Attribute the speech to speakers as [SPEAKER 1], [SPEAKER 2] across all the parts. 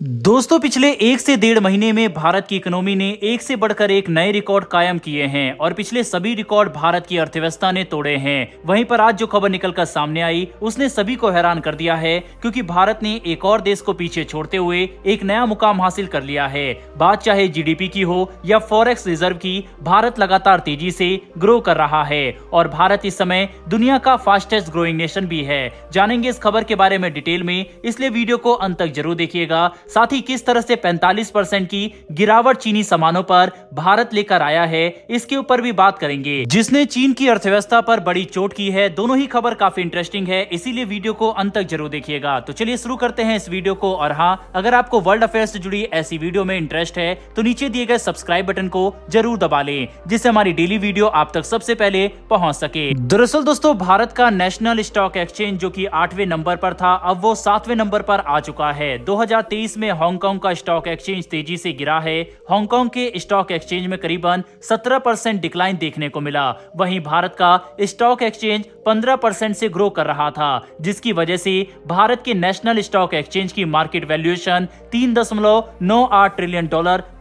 [SPEAKER 1] दोस्तों पिछले 1 से 1.5 महीने में भारत की इकोनॉमी ने एक से बढ़कर एक नए रिकॉर्ड कायम किए हैं और पिछले सभी रिकॉर्ड भारत की अर्थव्यवस्था ने तोड़े हैं। वहीं पर आज जो खबर निकलकर सामने आई उसने सभी को हैरान कर दिया है, क्योंकि भारत ने एक और देश को पीछे छोड़ते हुए एक नया मुकाम हासिल कर लिया है। बात चाहे जीडीपी की हो या फॉरेक्स रिजर्व की, भारत लगातार तेजी से ग्रो कर रहा है और भारत इस समय दुनिया का फास्टेस्ट ग्रोइंग नेशन भी है। जानेंगे इस खबर के बारे में डिटेल में, इसलिए वीडियो को अंत तक जरूर देखिएगा। साथ ही किस तरह से 45% की गिरावट चीनी सामानों पर भारत लेकर आया है, इसके ऊपर भी बात करेंगे, जिसने चीन की अर्थव्यवस्था पर बड़ी चोट की है। दोनों ही खबर काफी इंटरेस्टिंग है, इसीलिए वीडियो को अंत तक जरूर देखिएगा। तो चलिए शुरू करते हैं इस वीडियो को। और हाँ, अगर आपको वर्ल्ड अफेयर्स से जुड़ी ऐसी वीडियो में इंटरेस्ट है तो नीचे दिए गए सब्सक्राइब बटन को जरूर दबा लें, जिससे हमारी डेली वीडियो आप तक सबसे पहले पहुंच सके। दरअसल दोस्तों, भारत का नेशनल स्टॉक एक्सचेंज जो कि 8वें नंबर पर था, अब वो 7वें नंबर पर आ चुका है। 2023 में हांगकांग का स्टॉक एक्सचेंज तेजी से गिरा है। हांगकांग के स्टॉक एक्सचेंज में करीबन 17% डिक्लाइन देखने को मिला। वहीं भारत का स्टॉक एक्सचेंज 15% से ग्रो कर रहा था, जिसकी वजह से भारत के नेशनल स्टॉक एक्सचेंज की मार्केट वैल्यूएशन $3.98 ट्रिलियन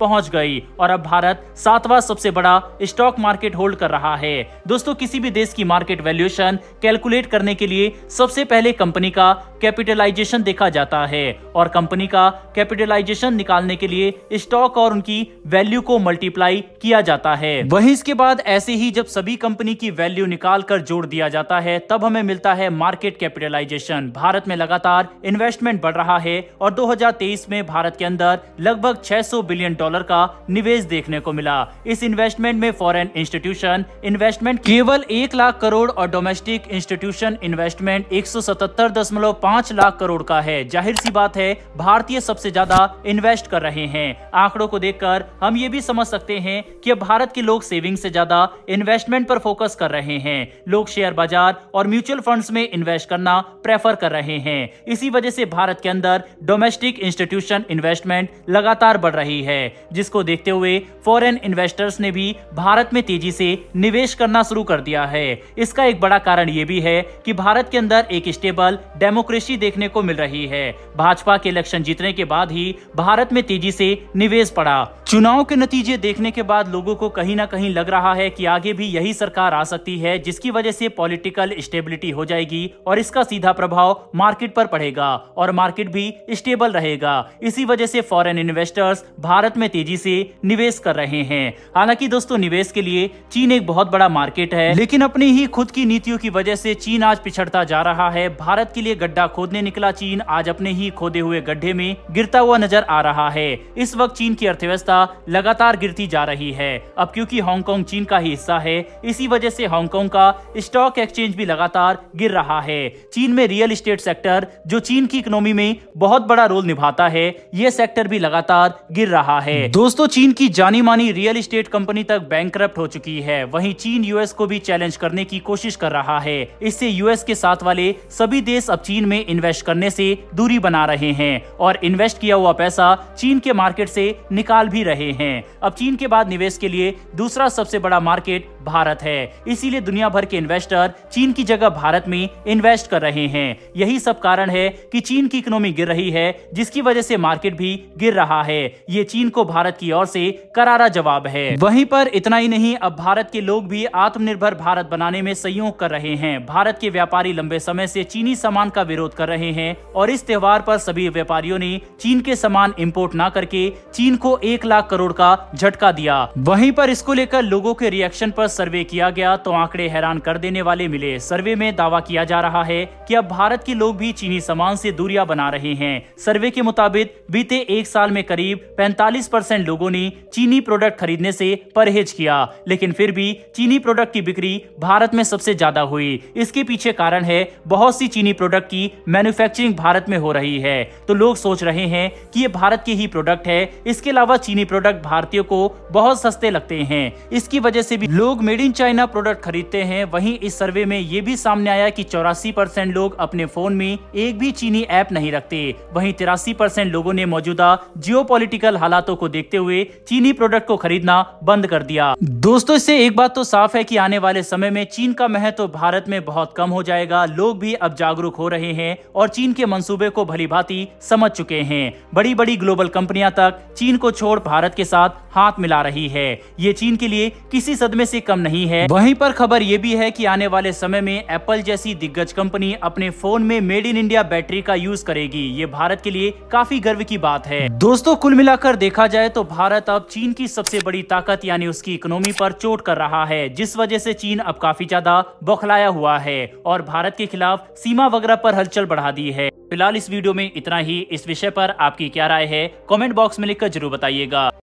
[SPEAKER 1] पहुंच गई और अब भारत 7वां सबसे बड़ा स्टॉक मार्केट होल्ड कर रहा है। दोस्तों, किसी भी देश की मार्केट वैल्यूएशन कैलकुलेट करने के लिए सबसे पहले कंपनी का कैपिटलाइजेशन देखा जाता है और कंपनी का कैपिटलाइजेशन निकालने के लिए स्टॉक और उनकी वैल्यू को मल्टीप्लाई किया जाता है। वहीं इसके बाद ऐसे ही जब सभी कंपनी की वैल्यू निकाल कर जोड़ दिया जाता है, तब हमें मिलता है मार्केट कैपिटलाइजेशन। भारत में लगातार इन्वेस्टमेंट बढ़ रहा है और 2023 में भारत के अंदर लगभग $600 बिलियन का निवेश देखने को मिला। इस इन्वेस्टमेंट में फॉरेन इंस्टीट्यूशन इन्वेस्टमेंट केवल 1 लाख करोड़ और domestic institution investment 177.5 lakh crore का है। जाहिर सी बात है, भारतीय सबसे ज्यादा इन्वेस्ट कर रहे हैं। आंकड़ों को देखकर हम ये भी समझ सकते हैं कि अब भारत के लोग सेविंग से ज्यादा इन्वेस्टमेंट पर फोकस कर रहे हैं। लोग शेयर बाजार और म्यूचुअल फंड्स में इन्वेस्ट करना प्रेफर कर रहे हैं। इसी वजह से भारत के अंदर डोमेस्टिक इंस्टीट्यूशन इन्वेस्टमेंट लगातार बढ़ रही है, जिसको देखते हुए फॉरेन इन्वेस्टर्स ने भी भारत में तेजी से निवेश करना शुरू कर दिया है। इसका एक बड़ा कारण ये भी है कि भारत के अंदर एक स्टेबल डेमोक्रेसी देखने को मिल रही है। भाजपा के इलेक्शन जीतने के बाद ही भारत में तेजी से निवेश बढ़ा। चुनाव के नतीजे देखने के बाद लोगों को कहीं ना कहीं लग रहा है कि आगे भी यही सरकार आ सकती है, जिसकी वजह से पॉलिटिकल स्टेबिलिटी हो जाएगी और इसका सीधा प्रभाव मार्केट पर पड़ेगा और मार्केट भी स्टेबल रहेगा। इसी वजह से फॉरेन इन्वेस्टर्स भारत में तेजी से निवेश कर रहे हैं। हालांकि दोस्तों, निवेश के लिए चीन एक बहुत बड़ा मार्केट है, लेकिन अपनी ही खुद की नीतियों की वजह से चीन आज पिछड़ता जा रहा है। भारत के लिए गड्ढा खोदने निकला चीन आज अपने ही खोदे हुए गड्ढे में गिरता हुआ नजर आ रहा है। इस वक्त चीन की अर्थव्यवस्था लगातार गिरती जा रही है। अब क्योंकि हांगकांग चीन का ही हिस्सा है, इसी वजह से हांगकांग का स्टॉक एक्सचेंज भी लगातार गिर रहा है। चीन में रियल एस्टेट सेक्टर, जो चीन की इकोनॉमी में बहुत बड़ा रोल निभाता है, यह सेक्टर भी लगातार गिर रहा है। दोस्तों, चीन की जानी मानी रियल एस्टेट कंपनी तक बैंकरप्ट हो चुकी है। वहीं चीन यूएस को भी चैलेंज करने की कोशिश कर रहा है। इससे यूएस के साथ वाले सभी देश अब चीन में इन्वेस्ट करने से दूरी बना रहे हैं और इन्वेस्ट किया हुआ पैसा चीन के मार्केट से निकाल भी रहे हैं। अब चीन के बाद निवेश के लिए दूसरा सबसे बड़ा मार्केट भारत है, इसीलिए दुनिया भर के इन्वेस्टर चीन की जगह भारत में इन्वेस्ट कर रहे हैं। यही सब कारण है कि चीन की इकोनॉमी गिर रही है, जिसकी वजह से मार्केट भी गिर रहा है। ये चीन को भारत की ओर से करारा जवाब है। वहीं पर इतना ही नहीं, अब भारत के लोग भी आत्मनिर्भर भारत बनाने में सहयोग कर रहे हैं। भारत के व्यापारी लंबे समय से चीनी सामान का विरोध कर रहे हैं और इस त्योहार पर सभी व्यापारियों ने चीन के सामान इंपोर्ट ना करके चीन को 1 लाख करोड़ का झटका दिया। वहीं पर इसको लेकर लोगों के रिएक्शन पर सर्वे किया गया तो आंकड़े हैरान कर देने वाले मिले। सर्वे में दावा किया जा रहा है कि अब भारत के लोग भी चीनी सामान से दूरियां बना रहे हैं। सर्वे के मुताबिक बीते 1 साल में करीब 45% लोगों ने चीनी प्रोडक्ट खरीदने से परहेज किया, लेकिन फिर भी चीनी प्रोडक्ट की बिक्री भारत में सबसे ज्यादा हुई। इसके पीछे कारण है बहुत सी चीनी प्रोडक्ट की मैन्युफैक्चरिंग भारत में हो रही है, तो लोग सोच रहे हैं कि ये भारत के ही प्रोडक्ट है। इसके अलावा चीनी प्रोडक्ट भारतीयों को बहुत सस्ते लगते हैं, इसकी वजह से भी लोग मेड इन चाइना प्रोडक्ट खरीदते हैं। वहीं इस सर्वे में ये भी सामने आया कि 84% लोग अपने फोन में एक भी चीनी ऐप नहीं रखते। वहीं 83% लोगों ने मौजूदा जियोपॉलिटिकल हालातों को देखते हुए चीनी प्रोडक्ट को खरीदना बंद कर दिया। दोस्तों, इससे एक बात तो साफ है कि आने वाले समय में चीन का महत्व भारत में बहुत कम हो जाएगा। लोग भी अब जागरूक हो रहे हैं और चीन के मंसूबे को भली भांति समझ चुके हैं। हैं। बड़ी बड़ी ग्लोबल कंपनियां तक चीन को छोड़ भारत के साथ हाथ मिला रही है। ये चीन के लिए किसी सदमे से कम नहीं है। वहीं पर खबर ये भी है कि आने वाले समय में एप्पल जैसी दिग्गज कंपनी अपने फोन में मेड इन इंडिया बैटरी का यूज करेगी। ये भारत के लिए काफी गर्व की बात है। दोस्तों, कुल मिलाकर देखा जाए तो भारत अब चीन की सबसे बड़ी ताकत यानी उसकी इकोनॉमी पर चोट कर रहा है, जिस वजह से चीन अब काफी ज्यादा बौखलाया हुआ है और भारत के खिलाफ सीमा वगैरह पर हलचल बढ़ा दी है। फिलहाल इस वीडियो में इतना ही। इस विषय पर आपकी क्या राय है, कमेंट बॉक्स में लिखकर जरूर बताइएगा।